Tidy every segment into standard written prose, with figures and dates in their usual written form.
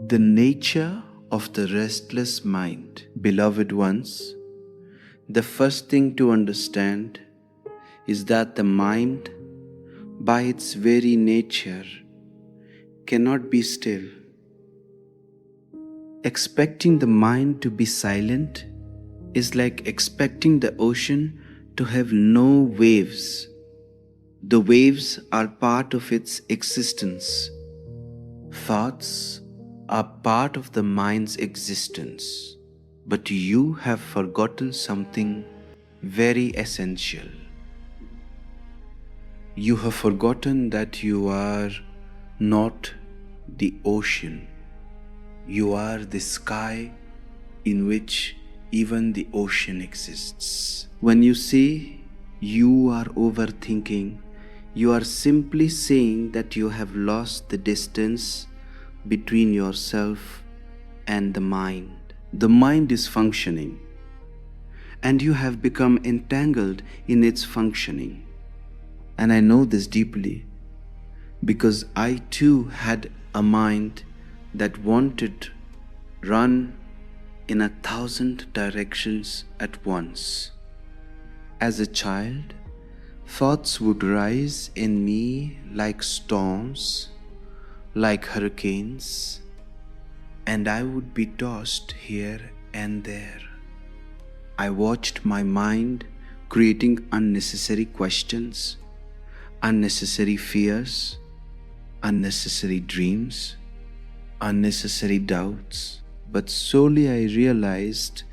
The nature of the restless mind. Beloved ones, the first thing to understand is that the mind, by its very nature, cannot be still. Expecting the mind to be silent is like expecting the ocean to have no waves. The waves are part of its existence. Thoughts are part of the mind's existence, but you have forgotten something very essential. You have forgotten that you are not the ocean. You are the sky in which even the ocean exists. When you say you are overthinking, you are simply saying that you have lost the distance between yourself and the mind. The mind is functioning, and you have become entangled in its functioning. And I know this deeply because I too had a mind that wanted to run in 1,000 directions at once. As a child, thoughts would rise in me like storms, like hurricanes, and I would be tossed here and there. I watched my mind creating unnecessary questions, unnecessary fears, unnecessary dreams, unnecessary doubts. But slowly I realized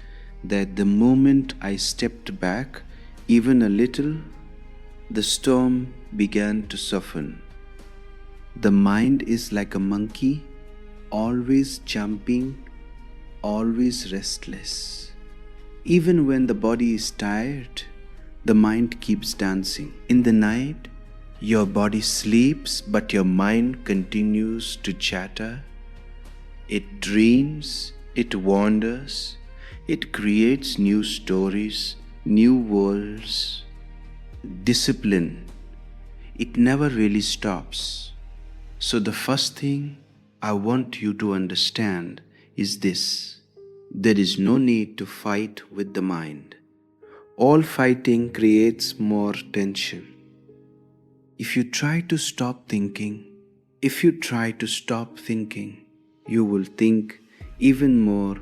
that the moment I stepped back even a little, the storm began to soften. The mind is like a monkey, always jumping, always restless. Even when the body is tired, the mind keeps dancing. In the night, your body sleeps, but your mind continues to chatter. It dreams, it wanders, it creates new stories, new worlds. Discipline, it never really stops. So the first thing I want you to understand is this: there is no need to fight with the mind. All fighting creates more tension. If you try to stop thinking, you will think even more.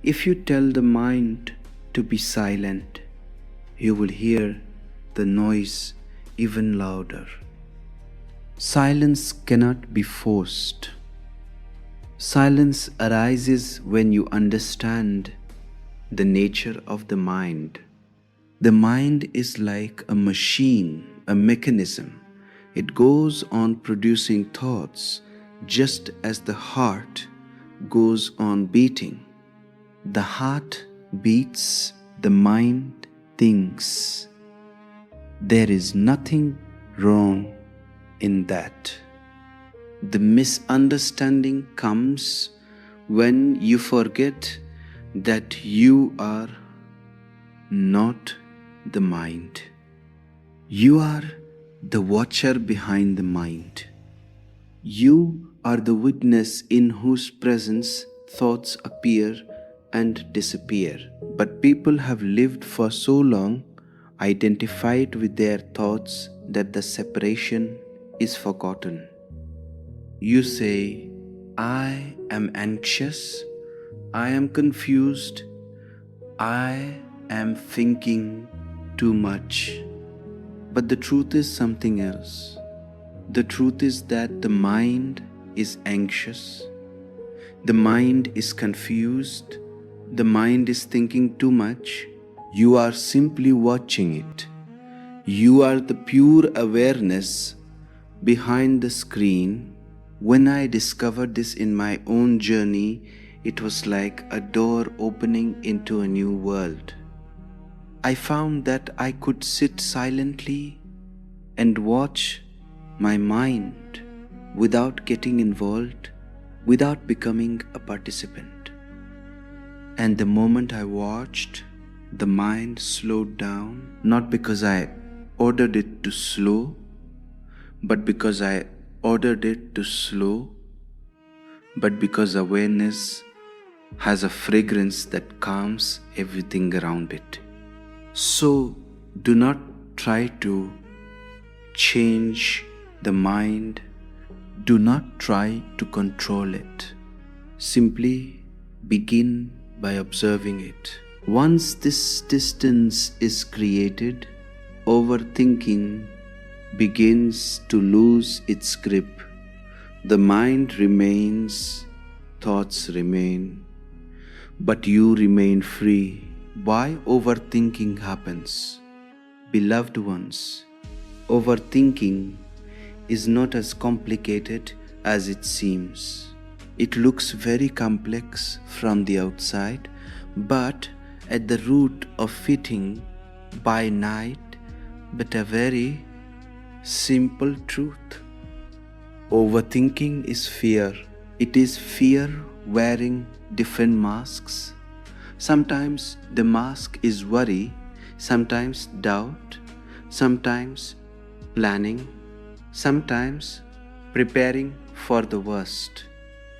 If you tell the mind to be silent, you will hear the noise even louder. Silence cannot be forced. Silence arises when you understand the nature of the mind. The mind is like a machine, a mechanism. It goes on producing thoughts just as the heart goes on beating. The heart beats, the mind thinks. There is nothing wrong in that. The misunderstanding comes when you forget that you are not the mind. You are the watcher behind the mind. You are the witness in whose presence thoughts appear and disappear. But people have lived for so long identified with their thoughts that the separation is forgotten. You say, I am anxious, I am confused, I am thinking too much. But the truth is something else. The truth is that the mind is anxious, the mind is confused, the mind is thinking too much. You are simply watching it. You are the pure awareness behind the screen. When I discovered this in my own journey, it was like a door opening into a new world. I found that I could sit silently and watch my mind without getting involved, without becoming a participant. And the moment I watched, the mind slowed down, not because I ordered it to slow, but because I ordered it to slow but because awareness has a fragrance that calms everything around it. So do not try to change the mind. Do not try to control it. Simply begin by observing it. Once this distance is created, overthinking begins to lose its grip. The mind remains, thoughts remain, but you remain free. Why overthinking happens? Beloved ones, overthinking is not as complicated as it seems. It looks very complex from the outside, but at the root of fitting by night, but a very simple truth. Overthinking is fear. It is fear wearing different masks. Sometimes the mask is worry, sometimes doubt, sometimes planning, sometimes preparing for the worst.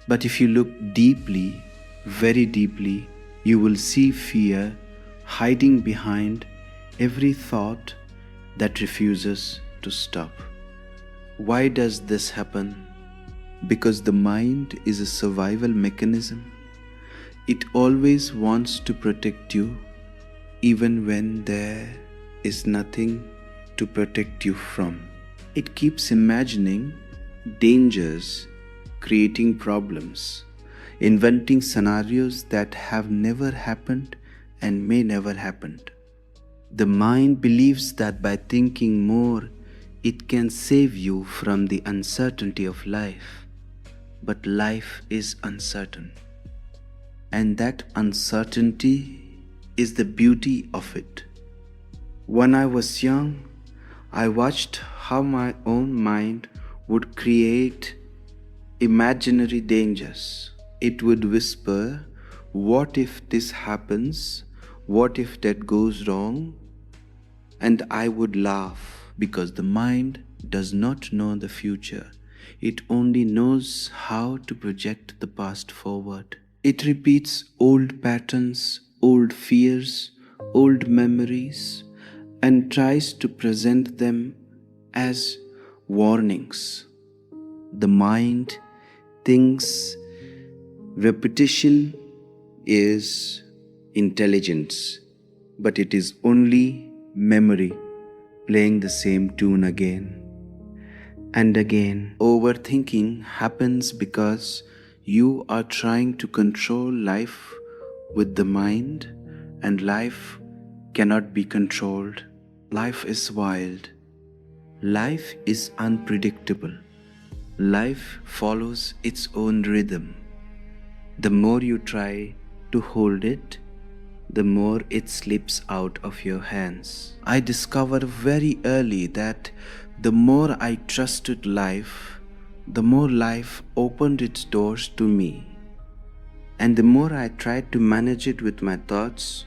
But if you look deeply, very deeply, you will see fear hiding behind every thought that refuses to stop. Why does this happen? Because the mind is a survival mechanism. It always wants to protect you, even when there is nothing to protect you from. It keeps imagining dangers, creating problems, inventing scenarios that have never happened and may never happen. The mind believes that by thinking more, it can save you from the uncertainty of life. But life is uncertain. And that uncertainty is the beauty of it. When I was young, I watched how my own mind would create imaginary dangers. It would whisper, what if this happens? What if that goes wrong? And I would laugh because the mind does not know the future. It only knows how to project the past forward. It repeats old patterns, old fears, old memories, and tries to present them as warnings. The mind thinks repetition is intelligence, but it is only memory playing the same tune again and again. Overthinking happens because you are trying to control life with the mind, and life cannot be controlled. Life is wild. Life is unpredictable. Life follows its own rhythm. The more you try to hold it, the more it slips out of your hands. I discovered very early that the more I trusted life, the more life opened its doors to me. And the more I tried to manage it with my thoughts,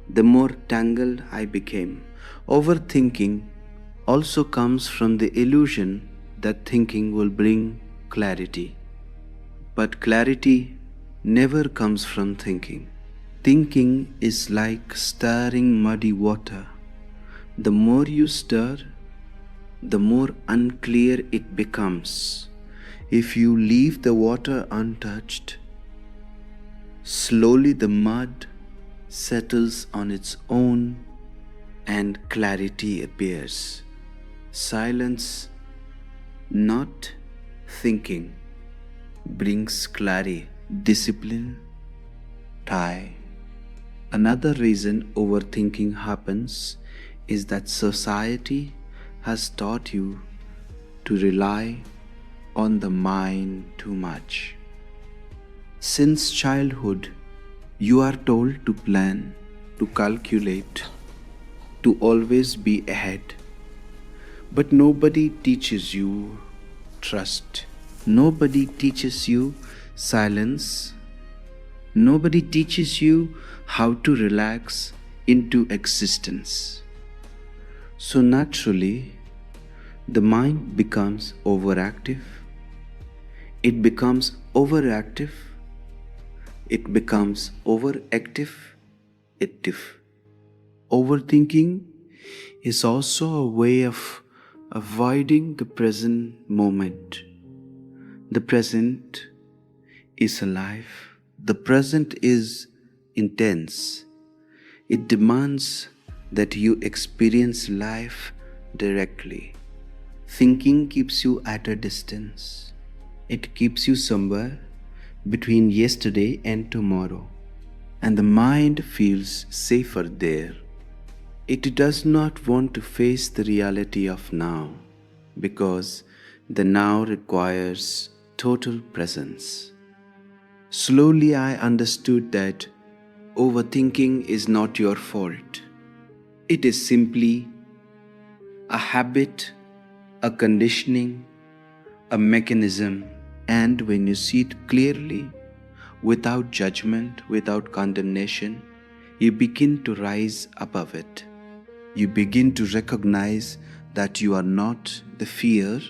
the more tangled I became. Overthinking also comes from the illusion that thinking will bring clarity. But clarity never comes from thinking. Thinking is like stirring muddy water. The more you stir, the more unclear it becomes. If you leave the water untouched, slowly the mud settles on its own and clarity appears. Silence, not thinking, brings clarity. Discipline, tie. Another reason overthinking happens is that society has taught you to rely on the mind too much. Since childhood, you are told to plan, to calculate, to always be ahead. But nobody teaches you trust. Nobody teaches you silence. Nobody teaches you how to relax into existence. So naturally, the mind becomes overactive. It becomes overactive, it becomes overactive, active. Overthinking is also a way of avoiding the present moment. The present is alive, the present is intense. It demands that you experience life directly. Thinking keeps you at a distance. It keeps you somewhere between yesterday and tomorrow, and the mind feels safer there. It does not want to face the reality of now because the now requires total presence. Slowly, I understood that overthinking is not your fault. It is simply a habit, a conditioning, a mechanism, and when you see it clearly, without judgment, without condemnation, you begin to rise above it. You begin to recognize that you are not the fear,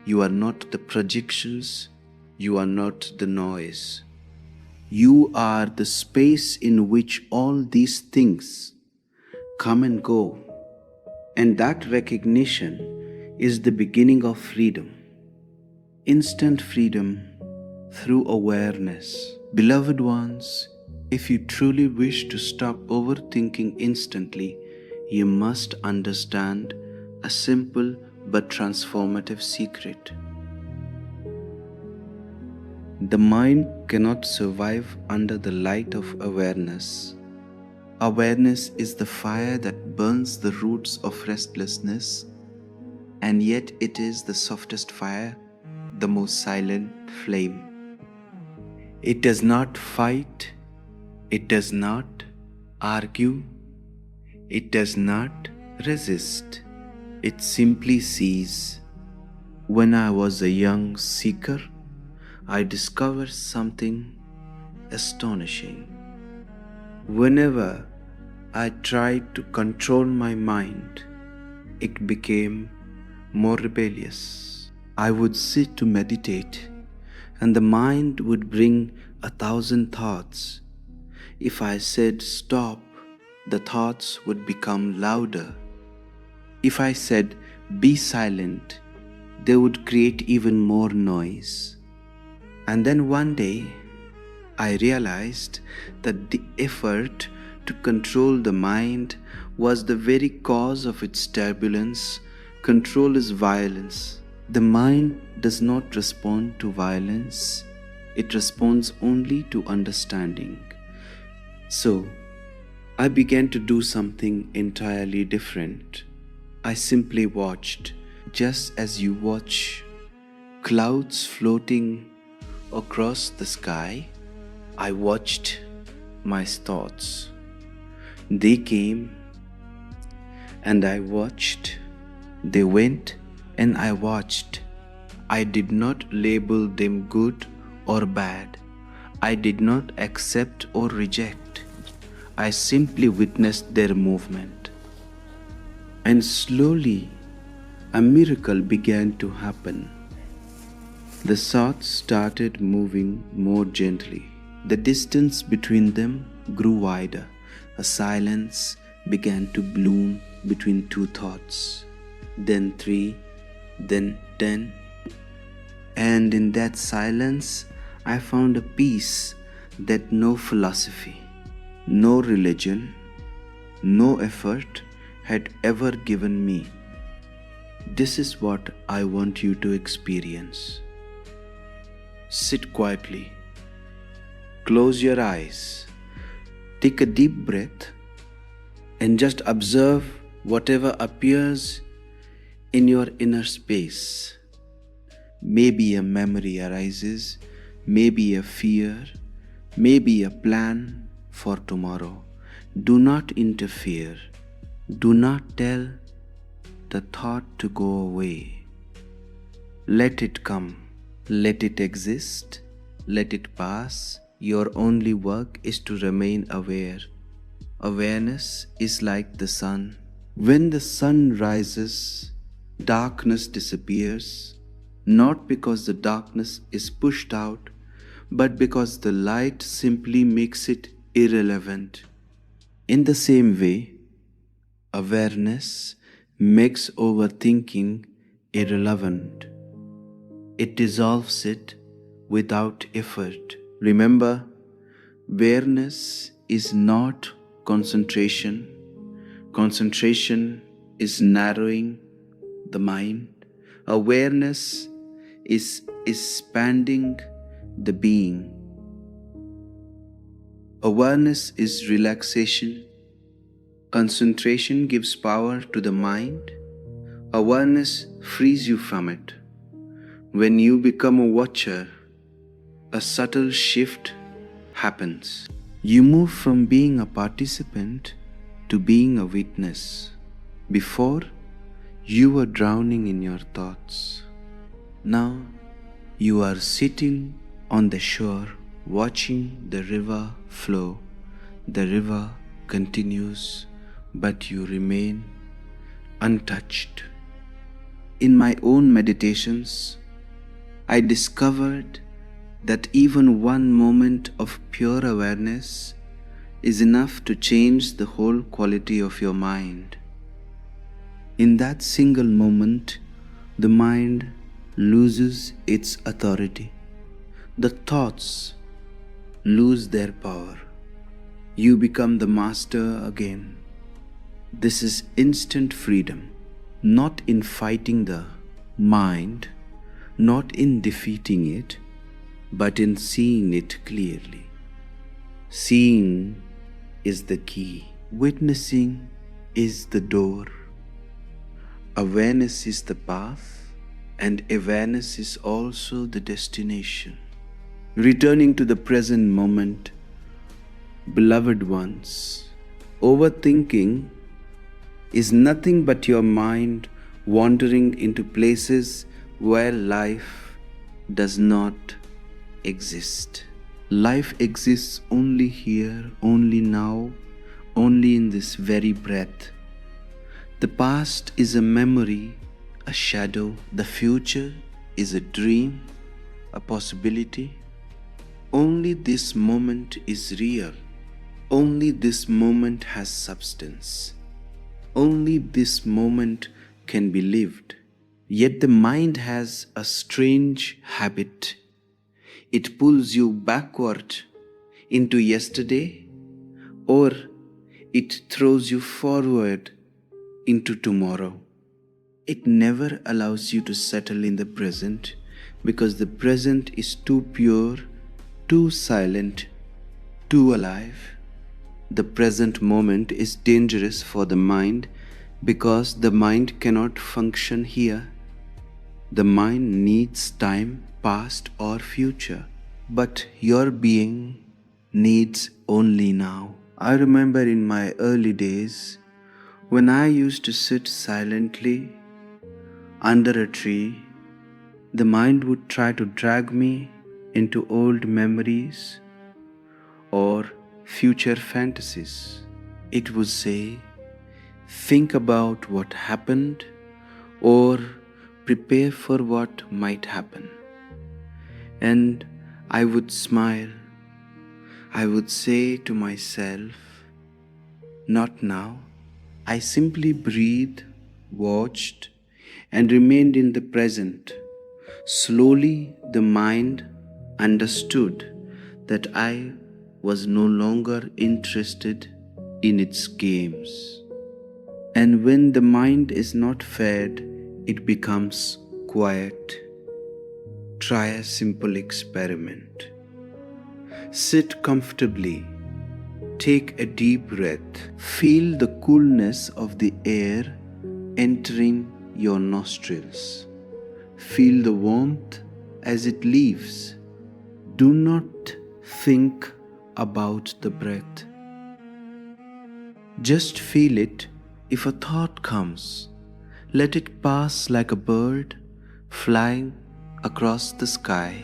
you are not the projections, you are not the noise. You are the space in which all these things come and go. And that recognition is the beginning of freedom. Instant freedom through awareness. Beloved ones, if you truly wish to stop overthinking instantly, you must understand a simple but transformative secret. The mind cannot survive under the light of awareness. Awareness is the fire that burns the roots of restlessness, and yet it is the softest fire, the most silent flame. It does not fight, it does not argue, it does not resist, it simply sees. When I was a young seeker, I discovered something astonishing. Whenever I tried to control my mind, it became more rebellious. I would sit to meditate, and the mind would bring 1,000 thoughts. If I said stop, the thoughts would become louder. If I said be silent, they would create even more noise. And then one day, I realized that the effort to control the mind was the very cause of its turbulence. Control is violence. The mind does not respond to violence, it responds only to understanding. So, I began to do something entirely different. I simply watched, just as you watch clouds floating across the sky. I watched my thoughts. They came and I watched. They went and I watched. I did not label them good or bad. I did not accept or reject. I simply witnessed their movement. And slowly, a miracle began to happen. The thoughts started moving more gently. The distance between them grew wider. A silence began to bloom between two thoughts, then 3, then 10. And in that silence, I found a peace that no philosophy, no religion, no effort had ever given me. This is what I want you to experience. Sit quietly. Close your eyes. Take a deep breath and just observe whatever appears in your inner space. Maybe a memory arises, maybe a fear, maybe a plan for tomorrow. Do not interfere. Do not tell the thought to go away. Let it come. Let it exist. Let it pass. Your only work is to remain aware. Awareness is like the sun. When the sun rises, darkness disappears. not because the darkness is pushed out, but because the light simply makes it irrelevant. In the same way, awareness makes overthinking irrelevant. It dissolves it without effort. Remember, awareness is not concentration. Concentration is narrowing the mind. Awareness is expanding the being. Awareness is relaxation. Concentration gives power to the mind. Awareness frees you from it. When you become a watcher, a subtle shift happens. You move from being a participant to being a witness. Before, you were drowning in your thoughts. Now, you are sitting on the shore watching the river flow. The river continues, but you remain untouched. In my own meditations, I discovered that even one moment of pure awareness is enough to change the whole quality of your mind. In that single moment, the mind loses its authority. The thoughts lose their power. You become the master again. This is instant freedom, not in fighting the mind, not in defeating it, but in seeing it clearly. Seeing is the key. Witnessing is the door. Awareness is the path, and awareness is also the destination. Returning to the present moment, beloved ones, overthinking is nothing but your mind wandering into places where life does not exist. Life exists only here, only now, only in this very breath. The past is a memory, a shadow. The future is a dream, a possibility. Only this moment is real. Only this moment has substance. Only this moment can be lived. Yet the mind has a strange habit. It pulls you backward into yesterday, or it throws you forward into tomorrow. It never allows you to settle in the present because the present is too pure, too silent, too alive. The present moment is dangerous for the mind because the mind cannot function here. The mind needs time, past or future, but your being needs only now. I remember in my early days when I used to sit silently under a tree, the mind would try to drag me into old memories or future fantasies. It would say, think about what happened or prepare for what might happen. And I would smile. I would say to myself, not now. I simply breathed, watched, and remained in the present. Slowly, the mind understood that I was no longer interested in its games. And when the mind is not fed, it becomes quiet. Try a simple experiment. Sit comfortably. Take a deep breath. Feel the coolness of the air entering your nostrils. Feel the warmth as it leaves. Do not think about the breath. Just feel it. If a thought comes, let it pass like a bird flying across the sky.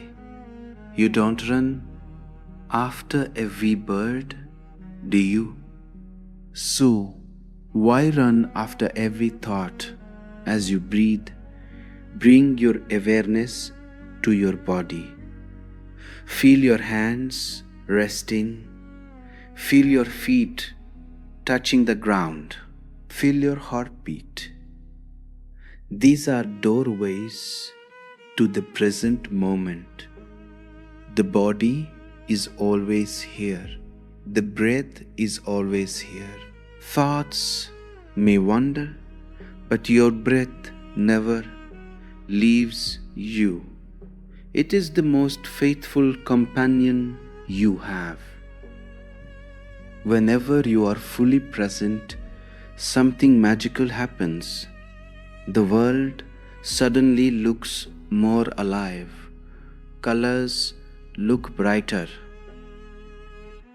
You don't run after every bird, do you? So, why run after every thought? As you breathe, Bring your awareness to your body. Feel your hands resting. Feel your feet touching the ground. Feel your heartbeat. These are doorways to the present moment. The body is always here. The breath is always here. Thoughts may wander, but your breath never leaves you. It is the most faithful companion you have. Whenever you are fully present, something magical happens. The world suddenly looks more alive. Colors look brighter.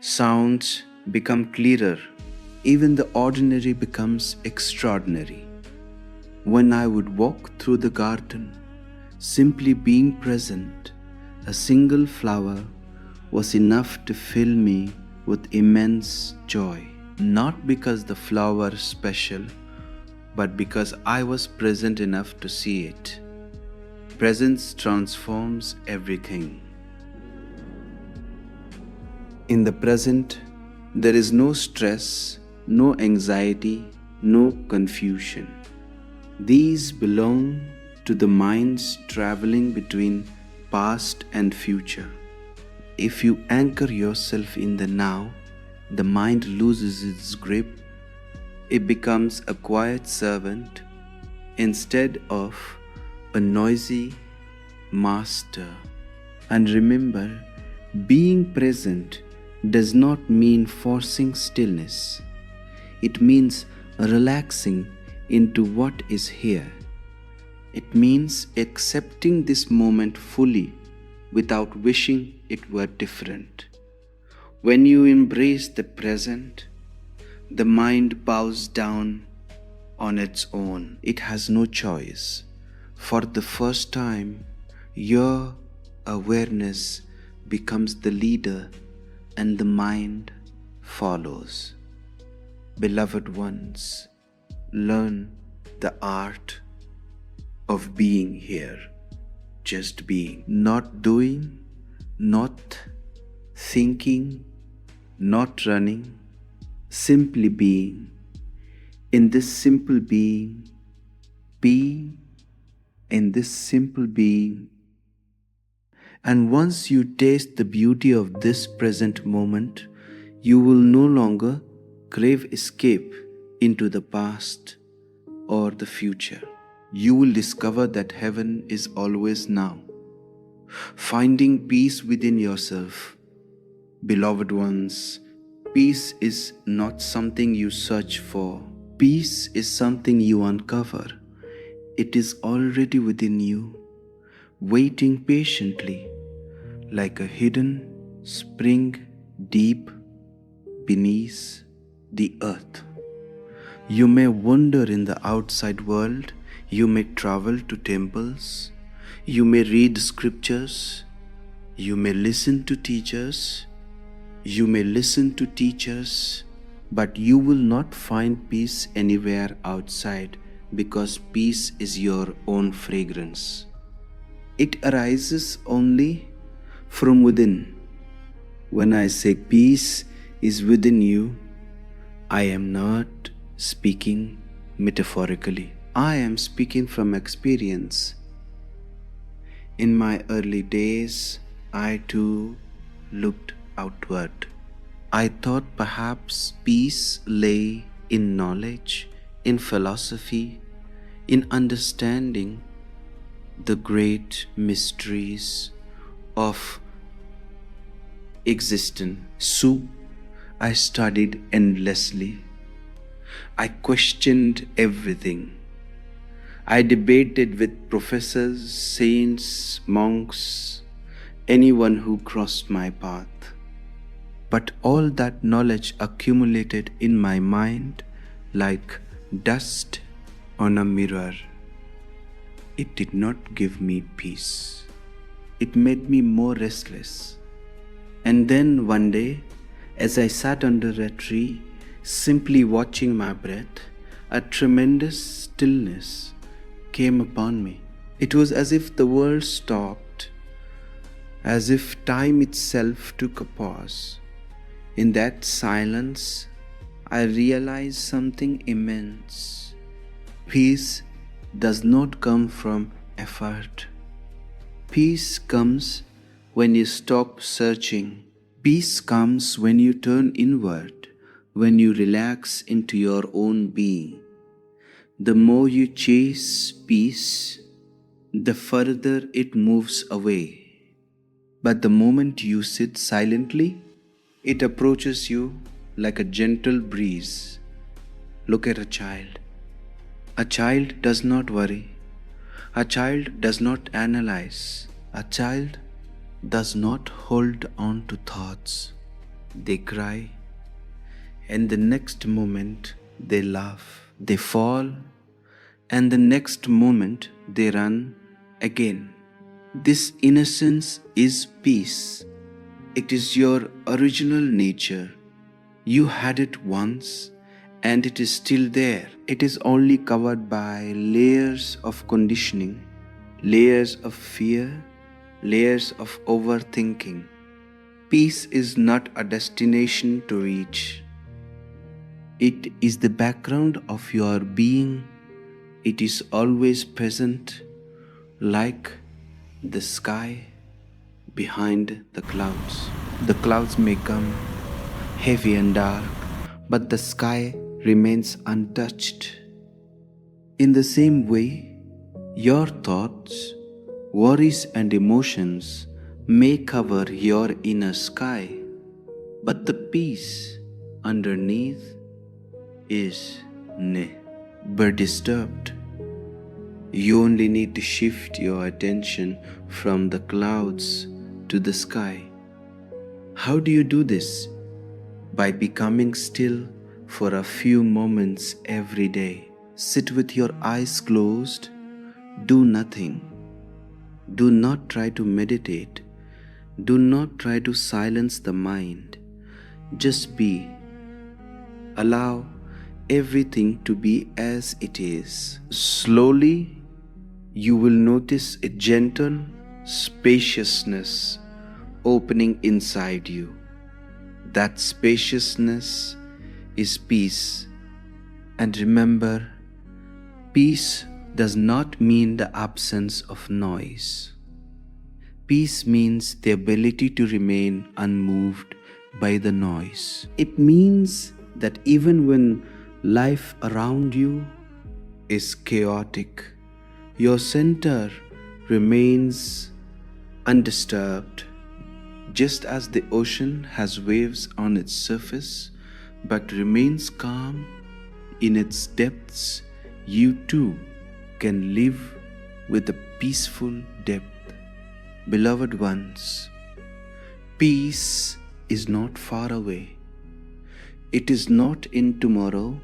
Sounds become clearer. Even the ordinary becomes extraordinary. When I would walk through the garden, simply being present, a single flower was enough to fill me with immense joy. Not because the flower is special, but because I was present enough to see it. Presence transforms everything. In the present, there is no stress, no anxiety, no confusion. These belong to the minds traveling between past and future. If you anchor yourself in the now, the mind loses its grip. It becomes a quiet servant instead of a noisy master. And remember, being present does not mean forcing stillness. It means relaxing into what is here. It means accepting this moment fully without wishing it were different. When you embrace the present, the mind bows down on its own. It has no choice. For the first time, your awareness becomes the leader and the mind follows. Beloved ones, learn the art of being here. Just being, not doing, not thinking, not running, simply being. In this simple being, in this simple being. And once you taste the beauty of this present moment, you will no longer crave escape into the past or the future. You will discover that heaven is always now. Finding peace within yourself. Beloved ones, peace is not something you search for. Peace is something you uncover. It is already within you, waiting patiently, like a hidden spring deep beneath the earth. You may wander in the outside world, you may travel to temples, you may read scriptures, you may listen to teachers, but you will not find peace anywhere outside, because peace is your own fragrance. It arises only from within. When I say peace is within you, I am not speaking metaphorically. I am speaking from experience. In my early days, I too looked outward. I thought perhaps peace lay in knowledge, in philosophy, in understanding the great mysteries of existence. So I studied endlessly. I questioned everything. I debated with professors, saints, monks, anyone who crossed my path. But all that knowledge accumulated in my mind like dust on a mirror. It did not give me peace. It made me more restless. And then one day, as I sat under a tree, simply watching my breath, a tremendous stillness came upon me. It was as if the world stopped, as if time itself took a pause. In that silence, I realized something immense. Peace does not come from effort. Peace comes when you stop searching. Peace comes when you turn inward, when you relax into your own being. The more you chase peace, the further it moves away. But the moment you sit silently, it approaches you like a gentle breeze. Look at a child. A child does not worry. A child does not analyze. A child does not hold on to thoughts. They cry, and the next moment they laugh. They fall, and the next moment they run again. This innocence is peace. It is your original nature. You had it once, and it is still there. It is only covered by layers of conditioning, layers of fear, layers of overthinking. Peace is not a destination to reach. It is the background of your being. It is always present, like the sky behind the clouds. The clouds may come heavy and dark, but the sky remains untouched. In the same way, your thoughts, worries, and emotions may cover your inner sky, but the peace underneath is never disturbed. You only need to shift your attention from the clouds to the sky. How do you do this? By becoming still for a few moments every day. Sit with your eyes closed. Do nothing. Do not try to meditate. Do not try to silence the mind. Just be. Allow everything to be as it is. Slowly, you will notice a gentle spaciousness opening inside you. That spaciousness is peace. And remember, peace does not mean the absence of noise. Peace means the ability to remain unmoved by the noise. It means that even when life around you is chaotic, your center remains undisturbed. Just as the ocean has waves on its surface but remains calm in its depths, you too can live with a peaceful depth. Beloved ones, peace is not far away. It is not in tomorrow.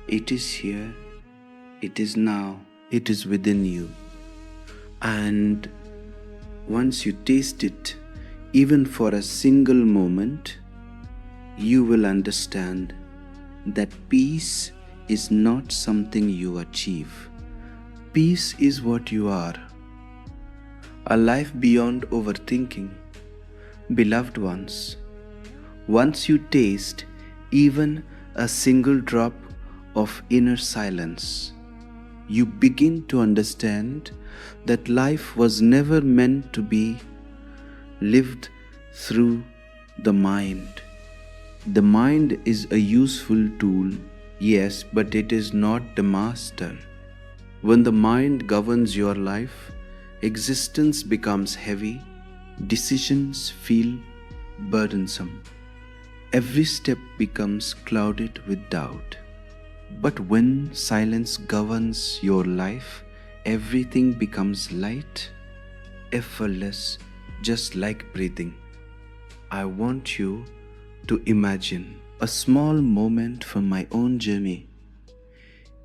It is here. It is now. It is within you. And once you taste it, even for a single moment, you will understand that peace is not something you achieve. Peace is what you are. A life beyond overthinking. Beloved ones, once you taste even a single drop of inner silence, you begin to understand that life was never meant to be lived through the mind. The mind is a useful tool, yes, but it is not the master. When the mind governs your life, existence becomes heavy, decisions feel burdensome. Every step becomes clouded with doubt. But when silence governs your life, everything becomes light, effortless, just like breathing. I want you to imagine a small moment from my own journey.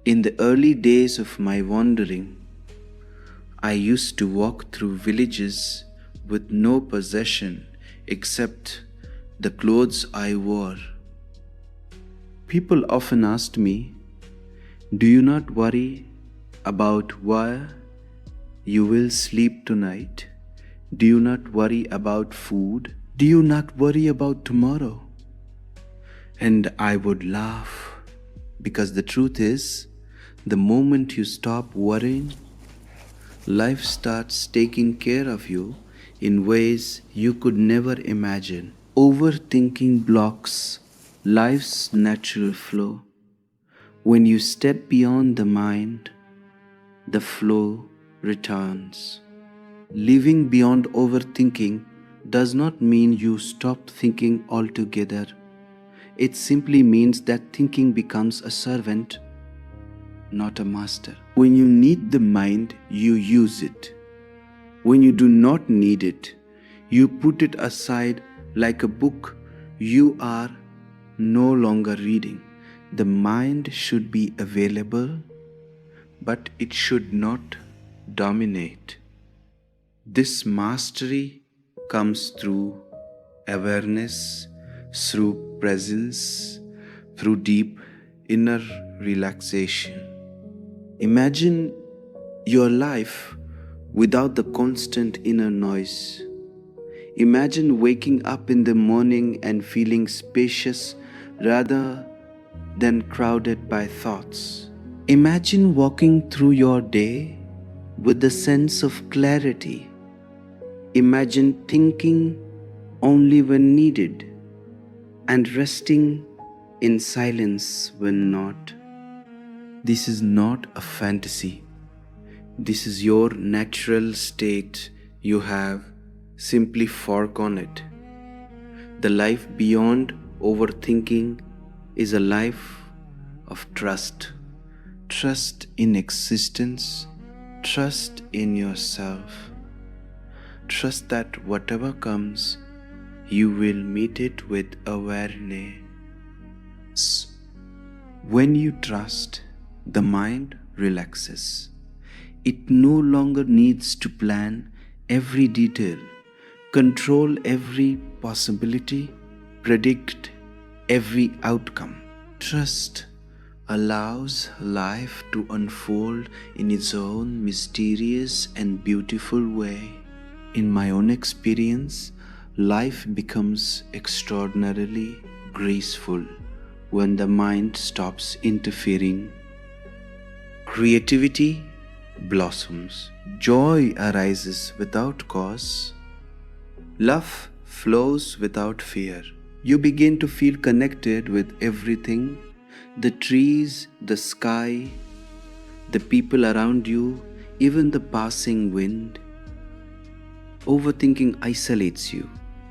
In the early days of my wandering, I used to walk through villages with no possession except the clothes I wore. People often asked me, "Do you not worry about where You will sleep tonight. Do you not worry about food? Do you not worry about tomorrow? And I would laugh because the truth is, the moment you stop worrying, life starts taking care of you in ways you could never imagine. Overthinking blocks life's natural flow. When you step beyond the mind, the flow returns. Living beyond overthinking does not mean you stop thinking altogether. It simply means that thinking becomes a servant, not a master. When you need the mind, you use it. When you do not need it, you put it aside like a book you are no longer reading. The mind should be available, but it should not dominate. This mastery comes through awareness, through presence, through deep inner relaxation. Imagine your life without the constant inner noise. Imagine waking up in the morning and feeling spacious rather than crowded by thoughts. Imagine walking through your day with the sense of clarity. Imagine thinking only when needed and resting in silence when not. This is not a fantasy. This is your natural state. You have simply forgone it. The life beyond overthinking is a life of trust. Trust in existence. Trust in yourself. Trust that whatever comes, you will meet it with awareness. When you trust, the mind relaxes. It no longer needs to plan every detail, control every possibility, predict every outcome. Trust allows life to unfold in its own mysterious and beautiful way. In my own experience, life becomes extraordinarily graceful when the mind stops interfering. Creativity blossoms. Joy arises without cause. Love flows without fear. You begin to feel connected with everything: the trees, the sky, the people around you, even the passing wind. Overthinking isolates you.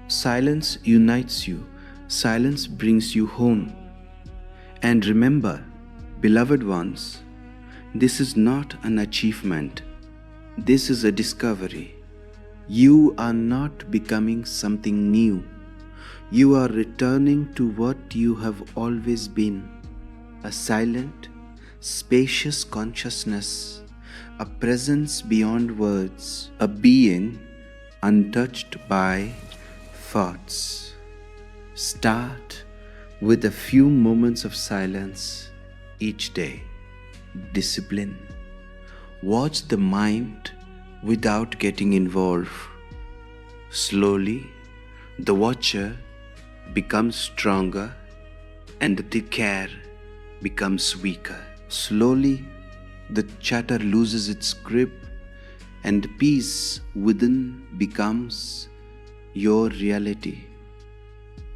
Silence unites you. Silence brings you home. And remember, beloved ones, this is not an achievement. This is a discovery. You are not becoming something new. You are returning to what you have always been: a silent, spacious consciousness, a presence beyond words, a being untouched by thoughts. Start with a few moments of silence each day. Discipline. Watch the mind without getting involved. Slowly, the watcher becomes stronger and the care becomes weaker. Slowly, the chatter loses its grip and peace within becomes your reality.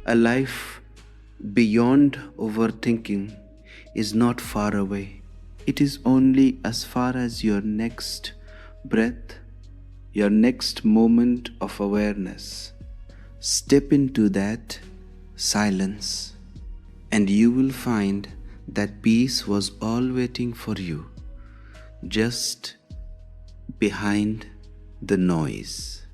A life beyond overthinking is not far away. It is only as far as your next breath, your next moment of awareness. Step into that silence, and you will find that peace was all waiting for you, just behind the noise.